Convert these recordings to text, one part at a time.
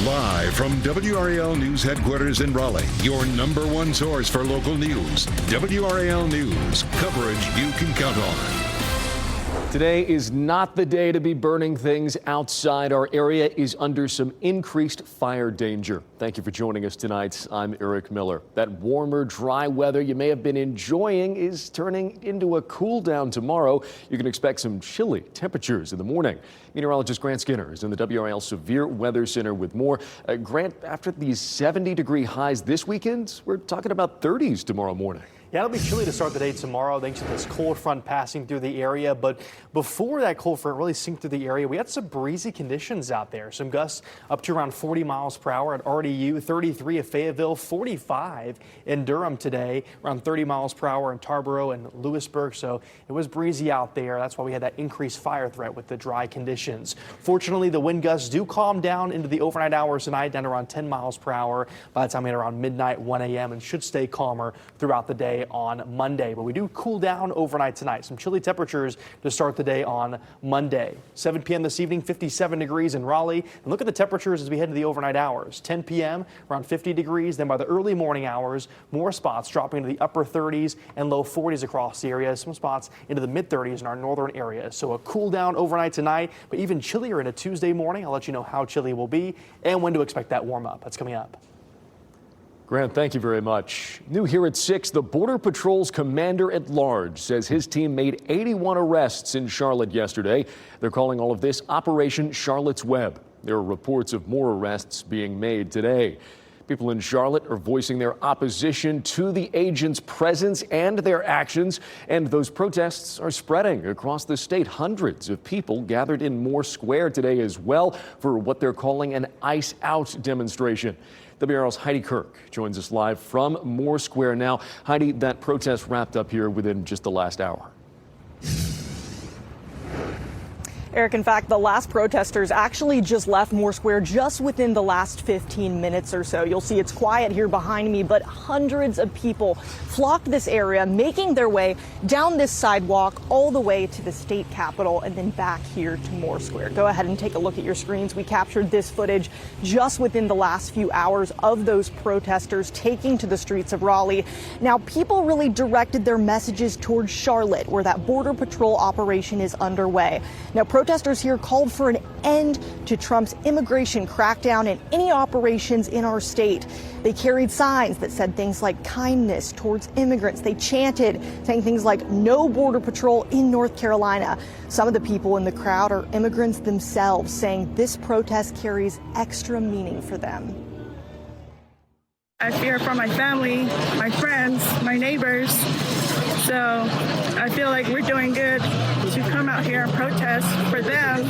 Live from WRAL News Headquarters in Raleigh, your number one source for local news. WRAL News, coverage you can count on. Today is not the day to be burning things outside. Our area is under some increased fire danger. Thank you for joining us tonight. I'm Eric Miller. That warmer, dry weather you may have been enjoying is turning into a cool down tomorrow. You can expect some chilly temperatures in the morning. Meteorologist Grant Skinner is in the WRAL Severe Weather Center with more. Grant, after these 70-degree highs this weekend, we're talking about 30s tomorrow morning. Yeah, it'll be chilly to start the day tomorrow thanks to this cold front passing through the area. But before that cold front really synced through the area, we had some breezy conditions out there. Some gusts up to around 40 miles per hour at RDU, 33 at Fayetteville, 45 in Durham today, around 30 miles per hour in Tarboro and Lewisburg. So it was breezy out there. That's why we had that increased fire threat with the dry conditions. Fortunately, the wind gusts do calm down into the overnight hours tonight, down to around 10 miles per hour by the time we hit around midnight, 1 a.m. and should stay calmer throughout the day on Monday. But we do cool down overnight tonight. Some chilly temperatures to start the day on Monday. 7 p.m. this evening, 57 degrees in Raleigh. And look at the temperatures as we head into the overnight hours. 10 p.m. around 50 degrees. Then by the early morning hours, more spots dropping into the upper 30s and low 40s across the area. Some spots into the mid 30s in our northern areas. So a cool down overnight tonight, but even chillier into Tuesday morning. I'll let you know how chilly it will be and when to expect that warm up. That's coming up. Grant, thank you very much. New here at 6, the Border Patrol's commander-at-large says his team made 81 arrests in Charlotte yesterday. They're calling all of this Operation Charlotte's Web. There are reports of more arrests being made today. People in Charlotte are voicing their opposition to the agents' presence and their actions, and those protests are spreading across the state. Hundreds of people gathered in Moore Square today as well for what they're calling an Ice Out demonstration. WRAL's Heidi Kirk joins us live from Moore Square now. Heidi, that protest wrapped up here within just the last hour. Eric, in fact, the last protesters actually just left Moore Square just within the last 15 minutes or so. You'll see it's quiet here behind me, but hundreds of people flocked this area, making their way down this sidewalk all the way to the state capitol and then back here to Moore Square. Go ahead and take a look at your screens. We captured this footage just within the last few hours of those protesters taking to the streets of Raleigh. Now, people really directed their messages towards Charlotte, where that Border Patrol operation is underway. Now, protesters here called for an end to Trump's immigration crackdown and any operations in our state. They carried signs that said things like kindness towards immigrants. They chanted, saying things like no Border Patrol in North Carolina. Some of the people in the crowd are immigrants themselves, saying this protest carries extra meaning for them. I fear for my family, my friends, my neighbors. So I feel like we're doing good to come out here and protest for them,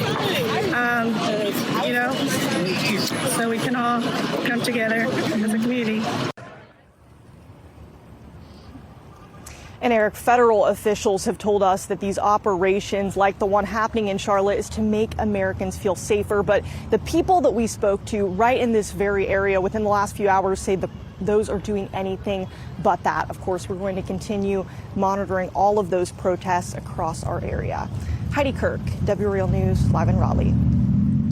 so we can all come together as a community. And Eric, federal officials have told us that these operations, like the one happening in Charlotte, is to make Americans feel safer. But the people that we spoke to right in this very area within the last few hours say those are doing anything but that. Of course, we're going to continue monitoring all of those protests across our area. Heidi Kirk, WRAL News, live in Raleigh.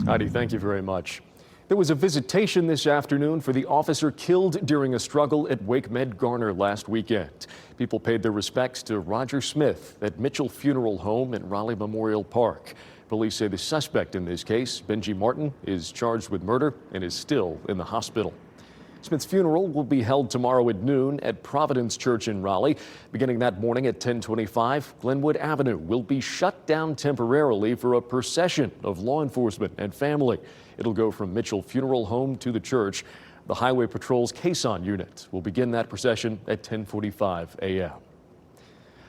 Heidi, thank you very much. There was a visitation this afternoon for the officer killed during a struggle at Wake Med Garner last weekend. People paid their respects to Roger Smith at Mitchell Funeral Home in Raleigh Memorial Park. Police say the suspect in this case, Benji Martin, is charged with murder and is still in the hospital. Smith's funeral will be held tomorrow at noon at Providence Church in Raleigh. Beginning that morning at 10:25, Glenwood Avenue will be shut down temporarily for a procession of law enforcement and family. It'll go from Mitchell Funeral Home to the church. The Highway Patrol's Caisson unit will begin that procession at 10:45 a.m.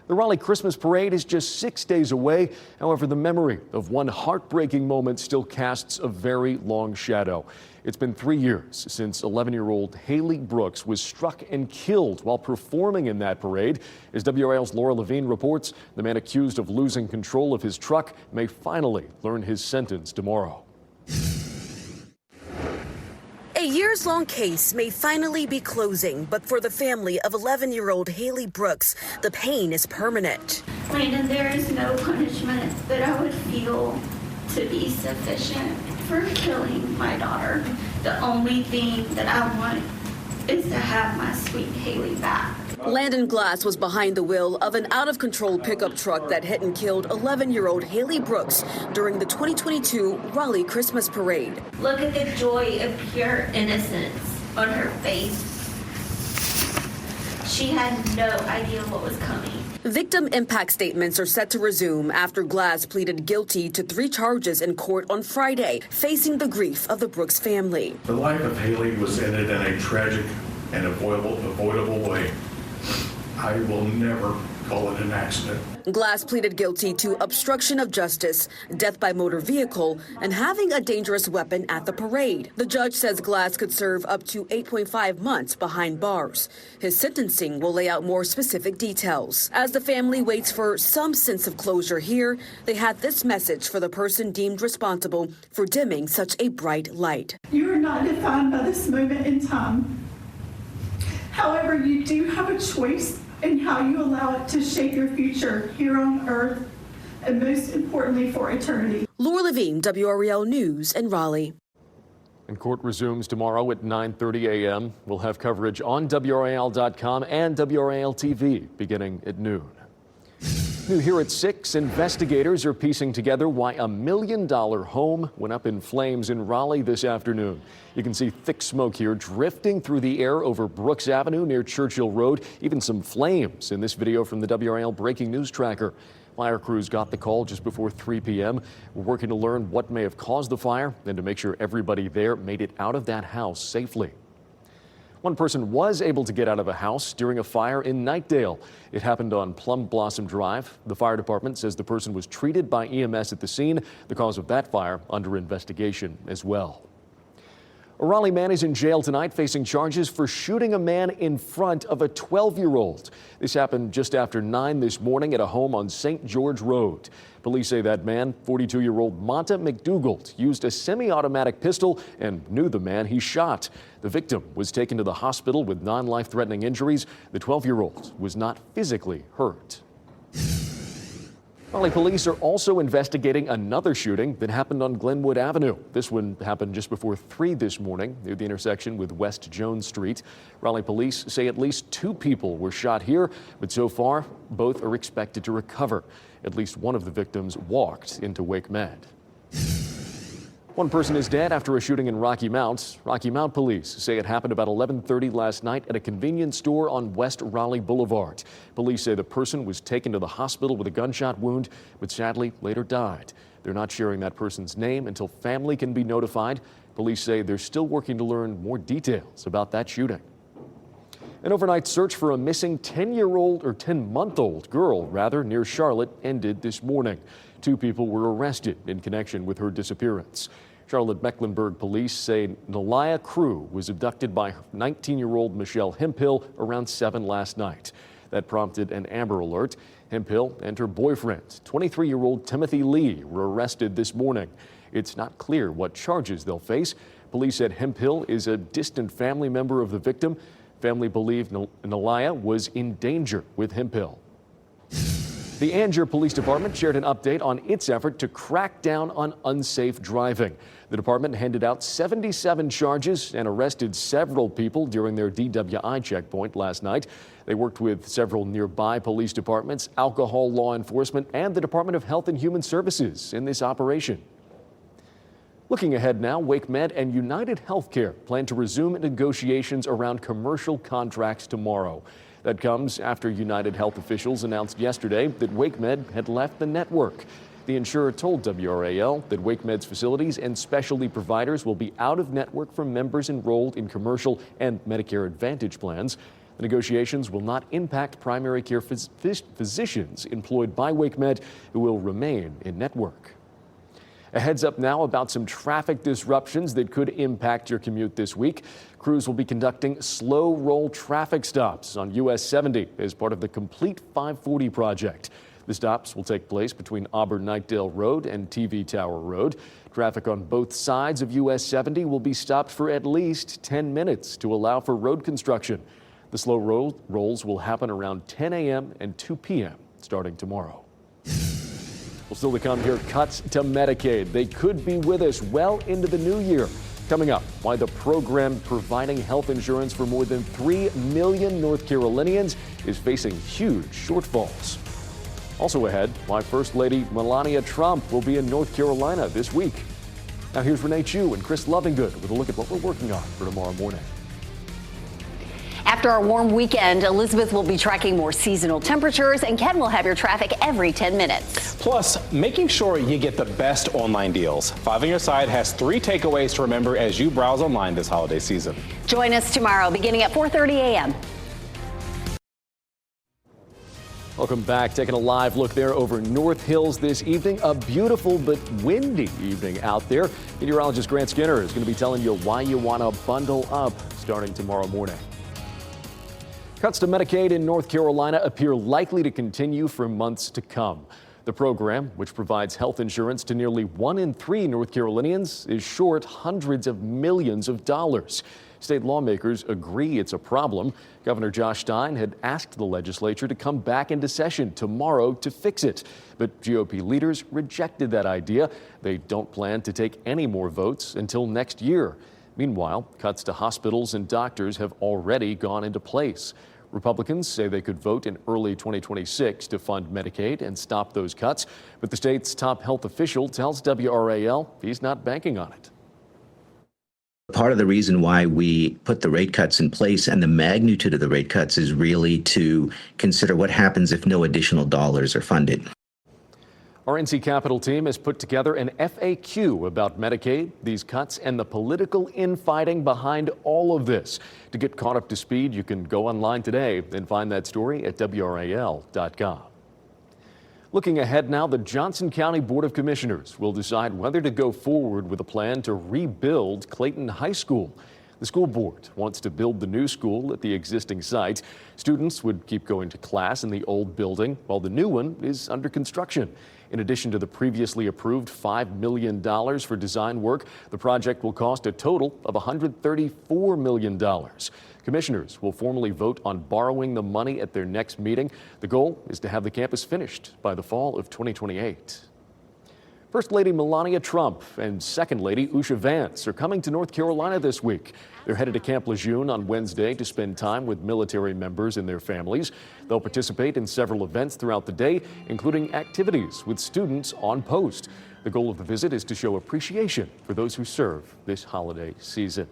The Raleigh Christmas Parade is just 6 days away. However, the memory of one heartbreaking moment still casts a very long shadow. It's been 3 years since 11-year-old Haley Brooks was struck and killed while performing in that parade. As WRAL's Laura Levine reports, the man accused of losing control of his truck may finally learn his sentence tomorrow. A years-long case may finally be closing, but for the family of 11-year-old Haley Brooks, the pain is permanent. Brandon, there is no punishment that I would feel to be sufficient for killing my daughter. The only thing that I want is to have my sweet Haley back. Landon Glass was behind the wheel of an out-of-control pickup truck that hit and killed 11-year-old Haley Brooks during the 2022 Raleigh Christmas Parade. Look at the joy of pure innocence on her face. She had no idea what was coming. Victim impact statements are set to resume after Glass pleaded guilty to 3 charges in court on Friday, facing the grief of the Brooks family. The life of Haley was ended in a tragic and avoidable way. I will never call it an accident. Glass pleaded guilty to obstruction of justice, death by motor vehicle, and having a dangerous weapon at the parade. The judge says Glass could serve up to 8.5 months behind bars. His sentencing will lay out more specific details. As the family waits for some sense of closure here, they had this message for the person deemed responsible for dimming such a bright light. You are not defined by this moment in time. However, you do have a choice in how you allow it to shape your future here on earth, and most importantly for eternity. Laura Levine, WRAL News in Raleigh. And court resumes tomorrow at 9:30 a.m. We'll have coverage on WRAL.com and WRAL TV beginning at noon. New here at 6, investigators are piecing together why a $1 million home went up in flames in Raleigh this afternoon. You can see thick smoke here drifting through the air over Brooks Avenue near Churchill Road. Even some flames in this video from the WRAL Breaking News Tracker. Fire crews got the call just before 3 p.m. We're working to learn what may have caused the fire and to make sure everybody there made it out of that house safely. One person was able to get out of a house during a fire in Knightdale. It happened on Plum Blossom Drive. The fire department says the person was treated by EMS at the scene. The cause of that fire under investigation as well. A Raleigh man is in jail tonight facing charges for shooting a man in front of a 12-year-old. This happened just after 9 this morning at a home on St. George Road. Police say that man, 42-year-old Monta McDougald, used a semi-automatic pistol and knew the man he shot. The victim was taken to the hospital with non-life-threatening injuries. The 12-year-old was not physically hurt. Raleigh police are also investigating another shooting that happened on Glenwood Avenue. This one happened just before 3 this morning near the intersection with West Jones Street. Raleigh police say at least 2 people were shot here, but so far both are expected to recover. At least one of the victims walked into Wake Med. One person is dead after a shooting in Rocky Mount. Rocky Mount police say it happened about 11:30 last night at a convenience store on West Raleigh Boulevard. Police say the person was taken to the hospital with a gunshot wound, but sadly later died. They're not sharing that person's name until family can be notified. Police say they're still working to learn more details about that shooting. An overnight search for a missing 10-month-old girl, near Charlotte ended this morning. 2 people were arrested in connection with her disappearance. Charlotte Mecklenburg police say Nalia Crew was abducted by 19-year-old Michelle Hemphill around 7 last night. That prompted an Amber Alert. Hemphill and her boyfriend, 23-year-old Timothy Lee, were arrested this morning. It's not clear what charges they'll face. Police said Hemphill is a distant family member of the victim. Family believe Nalia was in danger with Hemphill. The Angier Police Department shared an update on its effort to crack down on unsafe driving. The department handed out 77 charges and arrested several people during their DWI checkpoint last night. They worked with several nearby police departments, alcohol law enforcement, and the Department of Health and Human Services in this operation. Looking ahead now, Wake Med and United Healthcare plan to resume negotiations around commercial contracts tomorrow. That comes after United Health officials announced yesterday that Wake Med had left the network. The insurer told WRAL that Wake Med's facilities and specialty providers will be out of network for members enrolled in commercial and Medicare Advantage plans. The negotiations will not impact primary care physicians employed by Wake Med who will remain in network. A heads up now about some traffic disruptions that could impact your commute this week. Crews will be conducting slow roll traffic stops on US 70 as part of the Complete 540 project. The stops will take place between Auburn-Knightdale Road and TV Tower Road. Traffic on both sides of US 70 will be stopped for at least 10 minutes to allow for road construction. The slow rolls will happen around 10 a.m. and 2 p.m. starting tomorrow. Well, still to come here, cuts to Medicaid. They could be with us well into the new year. Coming up, why the program providing health insurance for more than 3 million North Carolinians is facing huge shortfalls. Also ahead, why First Lady Melania Trump will be in North Carolina this week. Now here's Renee Chu and Chris Lovingood with a look at what we're working on for tomorrow morning. After a warm weekend, Elizabeth will be tracking more seasonal temperatures, and Ken will have your traffic every 10 minutes. Plus, making sure you get the best online deals. 5 on Your Side has 3 takeaways to remember as you browse online this holiday season. Join us tomorrow beginning at 4:30 a.m. Welcome back. Taking a live look there over North Hills this evening. A beautiful but windy evening out there. Meteorologist Grant Skinner is going to be telling you why you want to bundle up starting tomorrow morning. Cuts to Medicaid in North Carolina appear likely to continue for months to come. The program, which provides health insurance to nearly 1 in 3 North Carolinians, is short hundreds of millions of dollars. State lawmakers agree it's a problem. Governor Josh Stein had asked the legislature to come back into session tomorrow to fix it. But GOP leaders rejected that idea. They don't plan to take any more votes until next year. Meanwhile, cuts to hospitals and doctors have already gone into place. Republicans say they could vote in early 2026 to fund Medicaid and stop those cuts, but the state's top health official tells WRAL he's not banking on it. Part of the reason why we put the rate cuts in place and the magnitude of the rate cuts is really to consider what happens if no additional dollars are funded. Our NC Capitol team has put together an FAQ about Medicaid, these cuts, and the political infighting behind all of this. To get caught up to speed, you can go online today and find that story at WRAL.com. Looking ahead now, the Johnson County Board of Commissioners will decide whether to go forward with a plan to rebuild Clayton High School. The school board wants to build the new school at the existing site. Students would keep going to class in the old building while the new one is under construction. In addition to the previously approved $5 million for design work, the project will cost a total of $134 million. Commissioners will formally vote on borrowing the money at their next meeting. The goal is to have the campus finished by the fall of 2028. First Lady Melania Trump and Second Lady Usha Vance are coming to North Carolina this week. They're headed to Camp Lejeune on Wednesday to spend time with military members and their families. They'll participate in several events throughout the day, including activities with students on post. The goal of the visit is to show appreciation for those who serve this holiday season.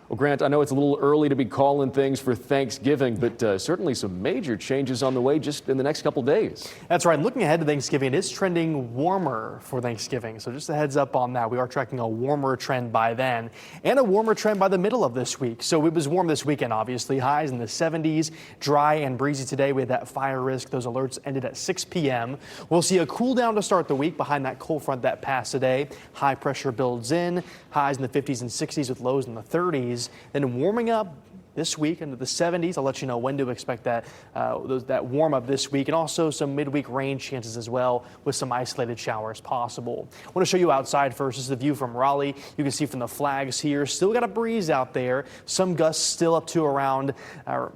Well, Grant, I know it's a little early to be calling things for Thanksgiving, but certainly some major changes on the way just in the next couple days. That's right. Looking ahead to Thanksgiving, it is trending warmer for Thanksgiving. So just a heads up on that. We are tracking a warmer trend by then and a warmer trend by the middle of this week. So it was warm this weekend, obviously. Highs in the 70s, dry and breezy today with that fire risk. Those alerts ended at 6 p.m. We'll see a cool down to start the week behind that cold front that passed today. High pressure builds in, highs in the 50s and 60s with lows in the 30s. Then warming up this week into the 70s. I'll let you know when to expect that warm up this week, and also some midweek rain chances as well with some isolated showers possible. I want to show you outside first. This is the view from Raleigh. You can see from the flags here, still got a breeze out there. Some gusts still up to around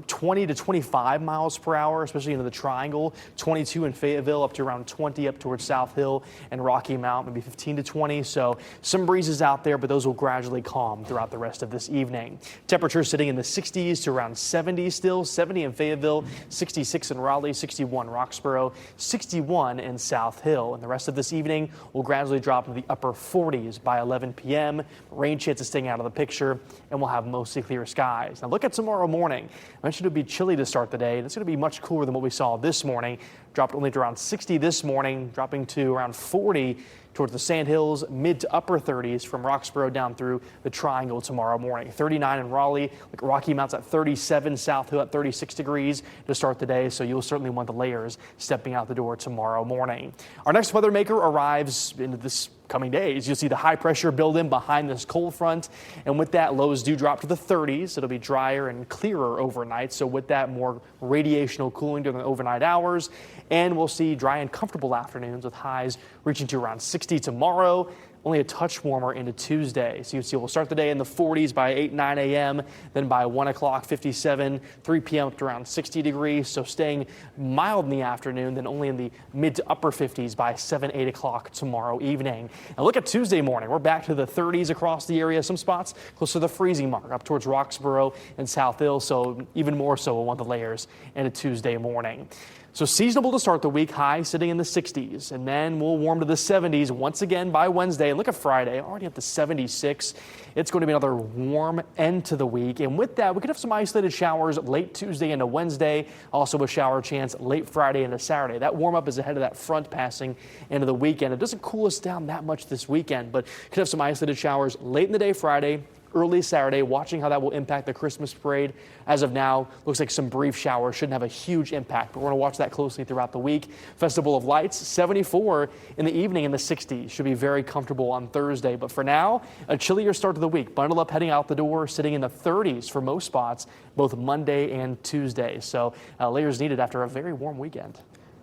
20 to 25 miles per hour, especially into the Triangle. 22 in Fayetteville, up to around 20 up towards South Hill and Rocky Mount, maybe 15 to 20. So some breezes out there, but those will gradually calm throughout the rest of this evening. Temperatures sitting in the 60s to around 70 still, 70 in Fayetteville, 66 in Raleigh, 61 Roxborough, 61 in South Hill. And the rest of this evening will gradually drop into the upper 40s by 11 p.m. Rain chances staying out of the picture, and we'll have mostly clear skies. Now look at tomorrow morning. I mentioned it would be chilly to start the day, and it's going to be much cooler than what we saw this morning. Dropped only to around 60 this morning, dropping to around 40 towards the Sandhills, mid to upper 30s from Roxborough down through the Triangle tomorrow morning. 39 in Raleigh, like Rocky Mount's at 37, South Hill at 36 degrees to start the day, so you'll certainly want the layers stepping out the door tomorrow morning. Our next weather maker arrives into this coming days. You'll see the high pressure build in behind this cold front, and with that, lows do drop to the 30s. It'll be drier and clearer overnight, so with that, more radiational cooling during the overnight hours, and we'll see dry and comfortable afternoons with highs reaching to around 60 tomorrow. only a touch warmer into Tuesday. So you see we'll start the day in the 40s by 8, 9 a.m. Then by 1 o'clock, 57, 3 p.m. up to around 60 degrees. So staying mild in the afternoon, then only in the mid to upper 50s by 7, 8 o'clock tomorrow evening. And look at Tuesday morning. We're back to the 30s across the area. Some spots close to the freezing mark up towards Roxborough and South Hill. So even more so we'll want the layers into Tuesday morning. So seasonable to start the week, high sitting in the 60s, and then we'll warm to the 70s once again by Wednesday. And look at Friday, already at the 76. It's going to be another warm end to the week. And with that, we could have some isolated showers late Tuesday into Wednesday. Also a shower chance late Friday into Saturday. That warm up is ahead of that front passing into the weekend. It doesn't cool us down that much this weekend, but could have some isolated showers late in the day Friday, early Saturday, watching how that will impact the Christmas parade. As of now, looks like some brief showers shouldn't have a huge impact, but we're going to watch that closely throughout the week. Festival of Lights, 74 in the evening in the 60s. Should be very comfortable on Thursday, but for now, a chillier start to the week. Bundle up heading out the door, sitting in the 30s for most spots, both Monday and Tuesday. So layers needed after a very warm weekend.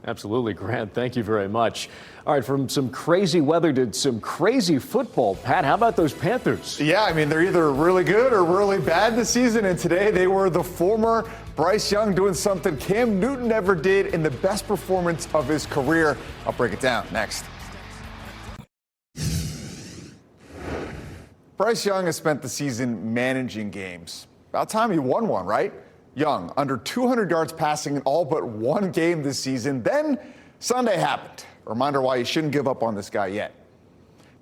Absolutely, Grant. Thank you very much. All right, from some crazy weather to some crazy football. Pat, how about those Panthers? Yeah, I mean, they're either really good or really bad this season, and today they were the former. Bryce Young doing something Cam Newton never did in the best performance of his career. I'll break it down next. Bryce Young has spent the season managing games. About time he won one, right? Young, under 200 yards passing in all but one game this season. Then Sunday happened. A reminder why you shouldn't give up on this guy yet.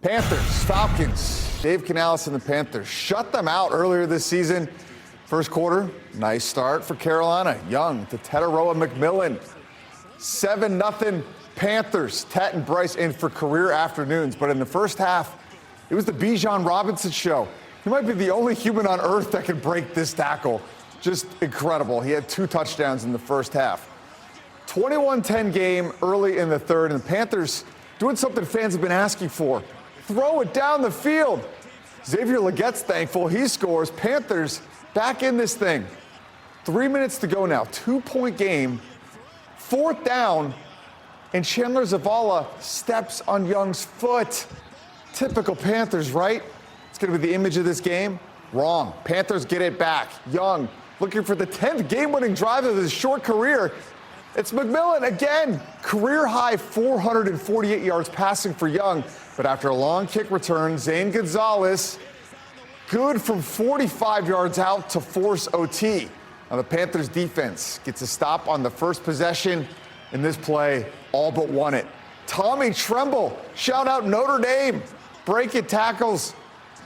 Panthers, Falcons, Dave Canales and the Panthers shut them out earlier this season. First quarter, nice start for Carolina. Young to Tetaroa McMillan. 7-0 Panthers. Tet and Bryce in for career afternoons. But in the first half, it was the Bijan Robinson show. He might be the only human on earth that can break this tackle. Just incredible. He had 2 touchdowns in the first half. 21-10 game early in the third, and the Panthers doing something fans have been asking for. Throw it down the field. Xavier Legette's thankful. He scores. Panthers back in this thing. 3 minutes to go now. 2-point game. 4th down, and Chandler Zavala steps on Young's foot. Typical Panthers, right? It's going to be the image of this game. Wrong. Panthers get it back. Young looking for the 10th game-winning drive of his short career. It's McMillan again. Career-high 448 yards passing for Young. But after a long kick return, Zane Gonzalez, good from 45 yards out to force OT. Now the Panthers defense gets a stop on the first possession in this play, all but won it. Tommy Tremble, shout out Notre Dame. Break it tackles,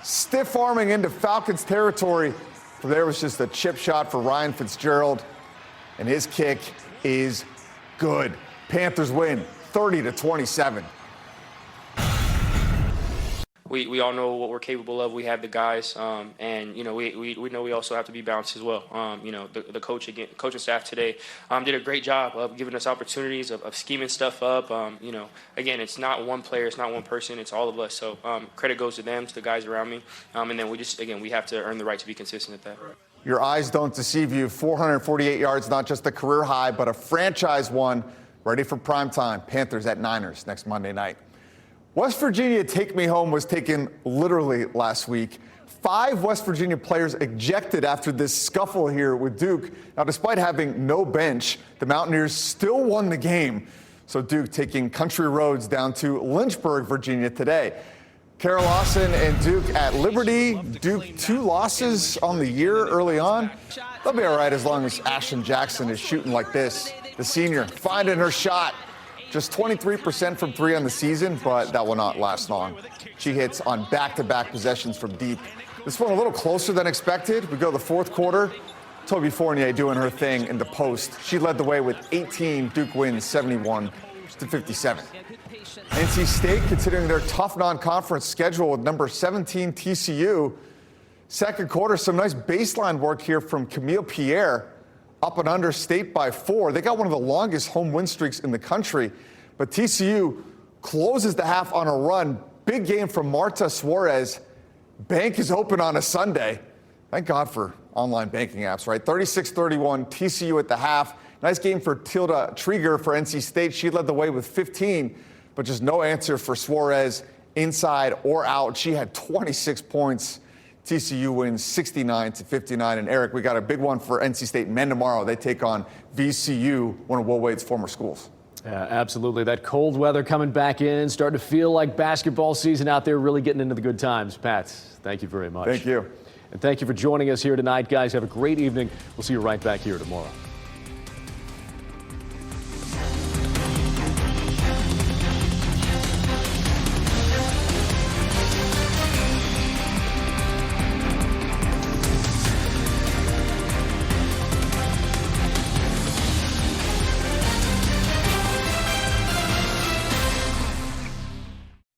stiff arming into Falcons territory. From there was just a chip shot for Ryan Fitzgerald, and his kick is good. Panthers win 30-27. We all know what we're capable of. We have the guys, and you know we know we also have to be balanced as well. You know the coaching staff today did a great job of giving us opportunities of scheming stuff up. You know, again, it's not one player, it's not one person, it's all of us. So credit goes to them, to the guys around me, and then we have to earn the right to be consistent at that. Your eyes don't deceive you. 448 yards, not just a career high, but a franchise one. Ready for prime time. Panthers at Niners next Monday night. West Virginia Take Me Home was taken literally last week. 5 West Virginia players ejected after this scuffle here with Duke. Now, despite having no bench, the Mountaineers still won the game. So Duke taking country roads down to Lynchburg, Virginia today. Kara Lawson and Duke at Liberty. Duke 2 losses on the year early on. They'll be all right as long as Ashton Jackson is shooting like this. The senior finding her shot. Just 23% from 3 on the season, but that will not last long. She hits on back-to-back possessions from deep. This one a little closer than expected. We go the fourth quarter. Toby Fournier doing her thing in the post. She led the way with 18. Duke wins 71-57. NC State continuing their tough non-conference schedule with number 17 TCU. Second quarter, some nice baseline work here from Camille Pierre. Up and under State by 4. They got one of the longest home win streaks in the country. But TCU closes the half on a run. Big game from Marta Suarez. Bank is open on a Sunday. Thank God for online banking apps, right? 36-31, TCU at the half. Nice game for Tilda Trieger for NC State. She led the way with 15, but just no answer for Suarez inside or out. She had 26 points. TCU wins 69-59. And Eric, we got a big one for NC State men tomorrow. They take on VCU, one of Will Wade's former schools. Yeah, absolutely. That cold weather coming back in, starting to feel like basketball season out there, really getting into the good times. Pat, thank you very much. Thank you. And thank you for joining us here tonight, guys. Have a great evening. We'll see you right back here tomorrow.